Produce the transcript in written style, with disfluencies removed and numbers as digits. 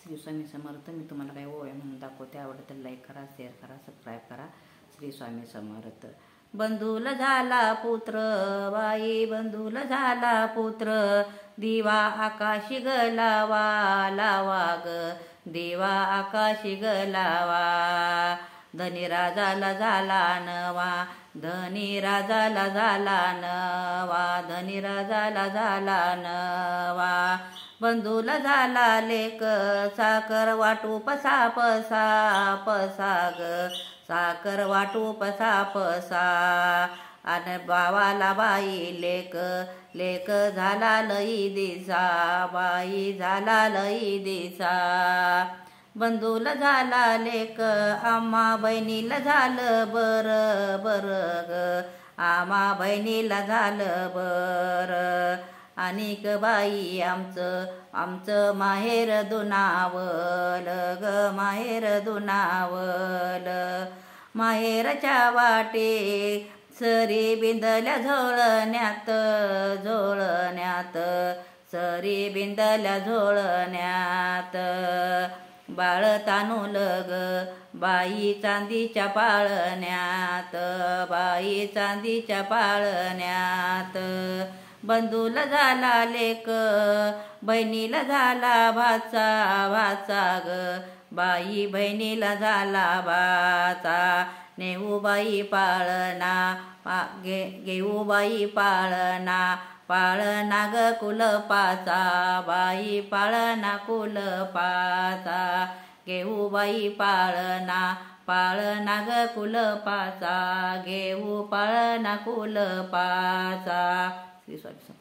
श्री स्वामी समर्थ. मी तुम्हाला काही ओव्या म्हणून दाखवते. आवडतं तर लाईक करा, शेअर करा, सबस्क्राईब करा. श्री स्वामी समर्थ. बंधूला झाला पुत्र बाई, बंधूला झाला पुत्र, दिवा आकाशी गलावा लावा ग, दिवा आकाशी गलावा. धनी राजाला झाला नवा, धनी राजाला झाला नवा, धनी राजाला झाला नवा. बंधूला झाला लेक, साखर वाटू पसा पसा पसा ग, साखर वाटू पसा पसा. आणि बावाला बाई लेक, लेक झाला लई दिसा, बाई झाला लई दिसा. बंधूला झाला लेक, आम्हा बहिणीला झालं बर बर ग, आम्हा बहिणीला झालं बर. अनिक बाई आमचं माहेर दुनावल ग, माहेर दुनावल. माहेरच्या वाटे सरी बिंदल्या झोळण्यात, झोळण्यात सरी बिंदल्या झोळण्यात. बाळ तानूल ग बाई चांदीच्या पाळण्यात, बाई चांदीच्या पाळण्यात. बंधूला झाला लेक, बहिणीला झाला भाचा भाचा ग, बाई बहिणीला झाला भाचा. नेऊ बाई पाळणा घेऊ बाई पाळणा, पाळणा ग कुलपाचा, बाई पाळणा कुलपाचा. घेऊ बाई पाळणा, पाळणा ग कुलपाचा, घेऊ पाळणा कुलपाचा. श्री स्वामी.